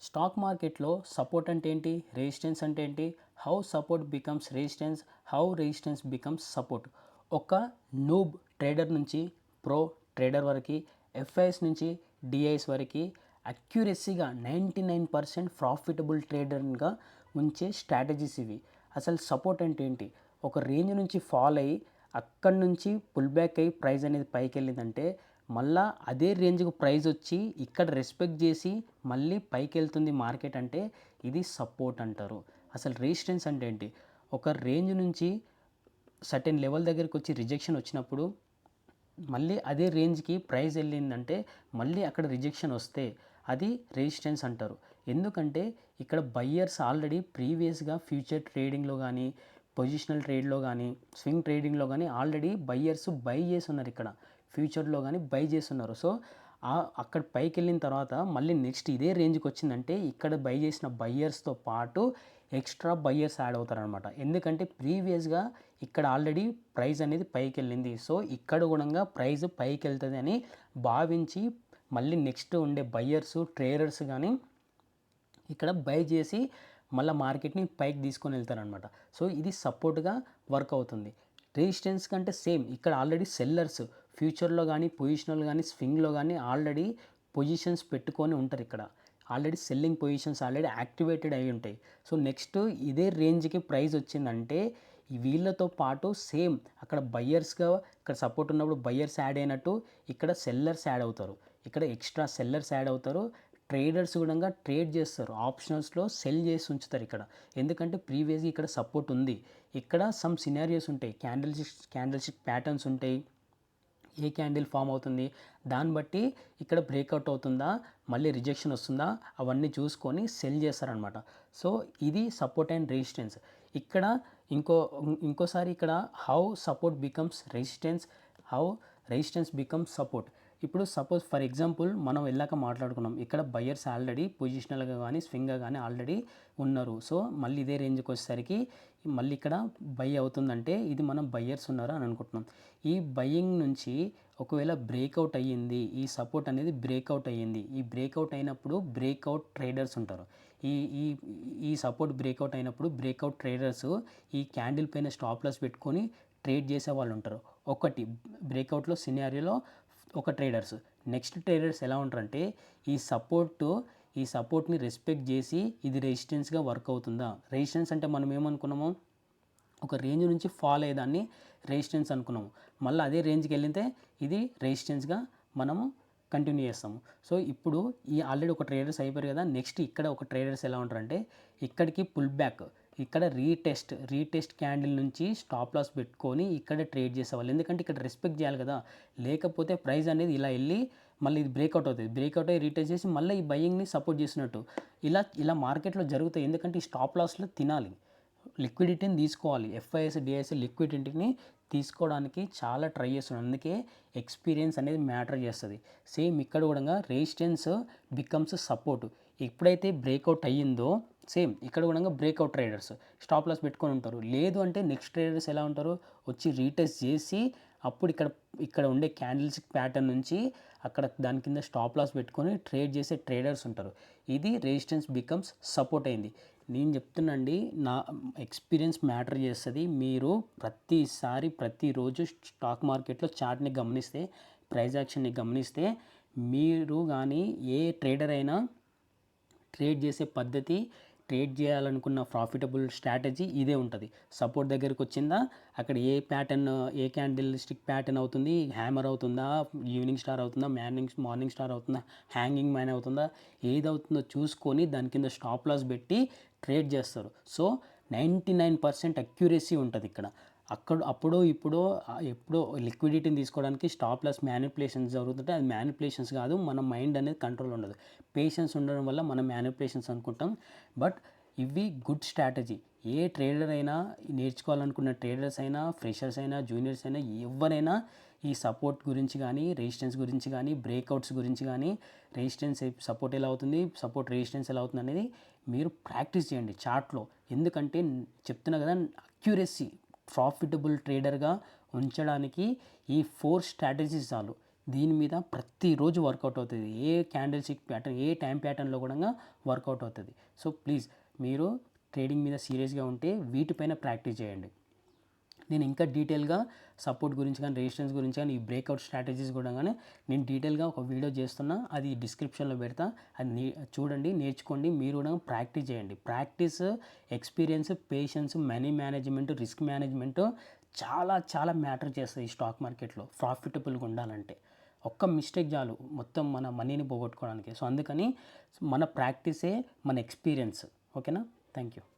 Stock మార్కెట్లో support అంటే ఏంటి, రెసిస్టెన్స్ అంటే ఏంటి, how support becomes resistance, how resistance becomes support. ఒక నూబ్ ట్రేడర్ నుంచి ప్రో ట్రేడర్ వరకు, ఎఫ్ఐఎస్ నుంచి డిఐఎస్ వరకు అక్యురసీగా 99% ప్రాఫిటబుల్ ట్రేడర్గా ఉంచే స్ట్రాటజీస్ ఇవి. అసలు సపోర్ట్ అంటే ఏంటి, ఒక రేంజ్ నుంచి ఫాల్ అయ్యి అక్కడి నుంచి పుల్ బ్యాక్ అయ్యి ప్రైస్ అనేది పైకి వెళ్ళిందంటే మళ్ళా అదే రేంజ్కి ప్రైస్ వచ్చి ఇక్కడ రెస్పెక్ట్ చేసి మళ్ళీ పైకి వెళ్తుంది మార్కెట్ అంటే ఇది సపోర్ట్ అంటారు. అసలు రెసిస్టెన్స్ అంటే ఏంటి, ఒక రేంజ్ నుంచి సర్టెన్ లెవెల్ దగ్గరికి వచ్చి రిజెక్షన్ వచ్చినప్పుడు మళ్ళీ అదే రేంజ్కి ప్రైస్ వెళ్ళిందంటే మళ్ళీ అక్కడ రిజెక్షన్ వస్తే అది రెసిస్టెన్స్ అంటారు. ఎందుకంటే ఇక్కడ బయ్యర్స్ ఆల్రెడీ ప్రీవియస్గా ఫ్యూచర్ ట్రేడింగ్లో కానీ, పొజిషనల్ ట్రేడ్లో కానీ, స్వింగ్ ట్రేడింగ్లో కానీ ఆల్రెడీ బయ్యర్స్ బై చేస్తున్నారు, ఇక్కడ ఫ్యూచర్లో కానీ బై చేస్తున్నారు. సో అక్కడ పైకి వెళ్ళిన తర్వాత మళ్ళీ నెక్స్ట్ ఇదే రేంజ్కి వచ్చిందంటే ఇక్కడ బై చేసిన బయ్యర్స్తో పాటు ఎక్స్ట్రా బయ్యర్స్ యాడ్ అవుతారనమాట. ఎందుకంటే ప్రీవియస్గా ఇక్కడ ఆల్రెడీ ప్రైస్ అనేది పైకి వెళ్ళింది, సో ఇక్కడ కూడా ప్రైస్ పైకి వెళ్తుంది అని భావించి మళ్ళీ నెక్స్ట్ ఉండే బయ్యర్స్ ట్రేడర్స్ కానీ ఇక్కడ బై చేసి మళ్ళీ మార్కెట్ని పైకి తీసుకొని వెళ్తారనమాట. సో ఇది సపోర్ట్గా వర్క్ అవుతుంది. రెసిస్టెన్స్ కంటే సేమ్, ఇక్కడ ఆల్రెడీ సెల్లర్స్ ఫ్యూచర్లో కానీ, పొజిషనల్ కానీ, స్వింగ్లో కానీ ఆల్రెడీ పొజిషన్స్ పెట్టుకొని ఉంటారు. ఇక్కడ already selling positions already activated అయి ఉంటాయి. సో నెక్స్ట్ ఇదే రేంజ్కి ప్రైస్ వచ్చిందంటే వీళ్ళతో పాటు సేమ్ అక్కడ బయ్యర్స్గా, ఇక్కడ సపోర్ట్ ఉన్నప్పుడు బయ్యర్స్ యాడ్ అయినట్టు ఇక్కడ సెల్లర్స్ యాడ్ అవుతారు, ఇక్కడ ఎక్స్ట్రా సెల్లర్స్ యాడ్ అవుతారు. ట్రేడర్స్ కూడా ట్రేడ్ చేస్తారు, ఆప్షనల్స్లో సెల్ చేసి ఉంచుతారు ఇక్కడ. ఎందుకంటే ప్రీవియస్గా ఇక్కడ సపోర్ట్ ఉంది, ఇక్కడ సమ్ సినారియోస్ ఉంటాయి, క్యాండిల్స్టిక్ ప్యాటర్న్స్ ఉంటాయి, ఏ క్యాండిల్ ఫామ్ అవుతుంది దాన్ని బట్టి ఇక్కడ బ్రేక్అవుట్ అవుతుందా, మళ్ళీ రిజెక్షన్ వస్తుందా, అవన్నీ చూసుకొని సెల్ చేస్తారనమాట. సో ఇది సపోర్ట్ అండ్ రెసిస్టెన్స్. ఇక్కడ ఇంకోసారి ఇక్కడ how support becomes resistance, how resistance becomes support. ఇప్పుడు సపోజ్ ఫర్ ఎగ్జాంపుల్ మనం వెళ్ళాక మాట్లాడుకున్నాం, ఇక్కడ బయ్యర్స్ ఆల్రెడీ పొజిషనల్గా కానీ స్వింగ్గా కానీ ఆల్రెడీ ఉన్నారు. సో మళ్ళీ ఇదే రేంజ్కి వచ్చేసరికి మళ్ళీ ఇక్కడ బై అవుతుందంటే ఇది మనం బయ్యర్స్ ఉన్నారు అని అనుకుంటున్నాం. ఈ బయ్యింగ్ నుంచి ఒకవేళ బ్రేక్అవుట్ అయ్యింది, ఈ సపోర్ట్ అనేది బ్రేక్అవుట్ అయ్యింది, ఈ బ్రేక్అవుట్ అయినప్పుడు బ్రేక్అవుట్ ట్రేడర్స్ ఉంటారు. ఈ ఈ ఈ సపోర్ట్ బ్రేక్అవుట్ అయినప్పుడు బ్రేక్అవుట్ ట్రేడర్స్ ఈ క్యాండిల్ పైన స్టాప్ లాస్ పెట్టుకొని ట్రేడ్ చేసే వాళ్ళు ఉంటారు. ఒకటి బ్రేక్అవుట్లో సినారియోలో ఒక ట్రేడర్స్. నెక్స్ట్ ట్రేడర్స్ ఎలా ఉంటారంటే ఈ సపోర్ట్ని రెస్పెక్ట్ చేసి ఇది రెసిస్టెన్స్గా వర్క్ అవుతుందా. రెసిస్టెన్స్ అంటే మనం ఏమనుకున్నాము, ఒక రేంజ్ నుంచి ఫాల్ అయ్యేదాన్ని రెసిస్టెన్స్ అనుకున్నాము, మళ్ళీ అదే రేంజ్కి వెళ్తే ఇది రెసిస్టెన్స్గా మనము కంటిన్యూ చేస్తాము. సో ఇప్పుడు ఈ ఆల్రెడీ ఒక ట్రేడర్స్ అయిపోయారు కదా, నెక్స్ట్ ఇక్కడ ఒక ట్రేడర్స్ ఎలా ఉంటారంటే ఇక్కడికి పుల్ బ్యాక్, ఇక్కడ రీటెస్ట్ క్యాండిల్ నుంచి స్టాప్ లాస్ పెట్టుకొని ఇక్కడ ట్రేడ్ చేసేవాళ్ళు. ఎందుకంటే ఇక్కడ రెస్పెక్ట్ చేయాలి కదా, లేకపోతే ప్రైస్ అనేది ఇలా వెళ్ళి మళ్ళీ ఇది బ్రేక్అవుట్ అవుతుంది, బ్రేక్అవుట్ అయ్యి రీటెస్ట్ చేసి మళ్ళీ ఈ బయ్యింగ్ని సపోర్ట్ చేసినట్టు ఇలా మార్కెట్లో జరుగుతాయి. ఎందుకంటే ఈ స్టాప్ లాస్లో తినాలి, లిక్విడిటీని తీసుకోవాలి, ఎఫ్ఐఎస్ డిఐఎస్ లిక్విడిటీని తీసుకోవడానికి చాలా ట్రై చేస్తున్నాను. అందుకే ఎక్స్పీరియన్స్ అనేది మ్యాటర్ చేస్తుంది. సేమ్ ఇక్కడ కూడా రెసిస్టెన్స్ బికమ్స్ సపోర్ట్. ఎప్పుడైతే బ్రేక్అవుట్ అయ్యిందో సేమ్ ఇక్కడ కూడా బ్రేక్అవుట్ ట్రేడర్స్ స్టాప్ లాస్ పెట్టుకొని ఉంటారు. లేదు అంటే నెక్స్ట్ ట్రేడర్స్ ఎలా ఉంటారు, వచ్చి రీటెస్ట్ చేసి అప్పుడు ఇక్కడ ఉండే క్యాండిల్స్ ప్యాటర్న్ నుంచి అక్కడ దాని కింద స్టాప్ లాస్ పెట్టుకొని ట్రేడ్ చేసే ట్రేడర్స్ ఉంటారు. ఇది రెసిస్టెన్స్ బికమ్స్ సపోర్ట్ అయింది. నేను చెప్తున్నాండి, నా ఎక్స్పీరియన్స్ మ్యాటర్ చేస్తుంది. మీరు ప్రతిరోజు స్టాక్ మార్కెట్లో చార్ట్ని గమనిస్తే, ప్రైస్ యాక్షన్ని గమనిస్తే మీరు కానీ ఏ ట్రేడర్ అయినా ట్రేడ్ చేసే పద్ధతి, ట్రేడ్ చేయాలనుకున్న ప్రాఫిటబుల్ స్ట్రాటజీ ఇదే ఉంటుంది. సపోర్ట్ దగ్గరికి వచ్చిందా అక్కడ ఏ క్యాండిల్ స్టిక్ ప్యాటర్న్ అవుతుంది, హ్యామర్ అవుతుందా, ఈవినింగ్ స్టార్ అవుతుందా, మార్నింగ్ స్టార్ అవుతుందా, హ్యాంగింగ్ మ్యాన్ అవుతుందా, ఏది అవుతుందో చూసుకొని దాని కింద స్టాప్ లాస్ పెట్టి ట్రేడ్ చేస్తారు. సో 99% అక్యురసీ ఉంటుంది ఇక్కడ. ఎప్పుడో లిక్విడిటీని తీసుకోవడానికి స్టాప్ లాస్ మ్యానిపులేషన్స్ జరుగుతుంటే అది మ్యానిపులేషన్స్ కాదు, మన మైండ్ అనేది కంట్రోల్ ఉండదు. పేషెన్స్ ఉండడం వల్ల మనం మ్యానిపులేషన్స్ అనుకుంటాం. బట్ ఇవి గుడ్ స్ట్రాటజీ. ఏ ట్రేడర్ అయినా, నేర్చుకోవాలనుకున్న ట్రేడర్స్ అయినా, ఫ్రెషర్స్ అయినా, జూనియర్స్ అయినా, ఎవరైనా ఈ సపోర్ట్ గురించి కానీ, రెసిస్టెన్స్ గురించి కానీ, బ్రేక్అవుట్స్ గురించి కానీ, సపోర్ట్ ఎలా అవుతుంది, రెసిస్టెన్స్ ఎలా అవుతుంది అనేది మీరు ప్రాక్టీస్ చేయండి చార్ట్లో. ఎందుకంటే చెప్తున్నా కదా, అక్యురసీ ప్రాఫిటబుల్ ట్రేడర్గా ఉంచడానికి ఈ 4 స్ట్రాటజీస్ చాలు. దీని మీద ప్రతిరోజు వర్కౌట్ అవుతుంది. ఏ క్యాండిల్ స్టిక్ ప్యాటర్న్, ఏ టైం ప్యాటర్న్లో కూడా వర్కౌట్ అవుతుంది. సో ప్లీజ్ మీరు ట్రేడింగ్ మీద సీరియస్గా ఉంటే వీటిపైన ప్రాక్టీస్ చేయండి. నేను ఇంకా డీటెయిల్గా సపోర్ట్ గురించి కానీ, రెసిస్టెన్స్ గురించి కానీ, ఈ బ్రేక్అవుట్ స్ట్రాటజీస్ కూడా కానీ నేను డీటెయిల్గా ఒక వీడియో చేస్తున్నా, అది డిస్క్రిప్షన్లో పెడతా. అది చూడండి, నేర్చుకోండి, మీరు కూడా ప్రాక్టీస్ చేయండి. Practice, experience, patience, money management, risk management చాలా చాలా మ్యాటర్ చేస్తుంది ఈ స్టాక్ మార్కెట్లో ప్రాఫిటబుల్గా ఉండాలంటే. ఒక్క మిస్టేక్ చాలు మొత్తం మన మనీని పోగొట్టుకోవడానికి. సో అందుకని మన ప్రాక్టీసే మన ఎక్స్పీరియన్స్. ఓకేనా? Thank you.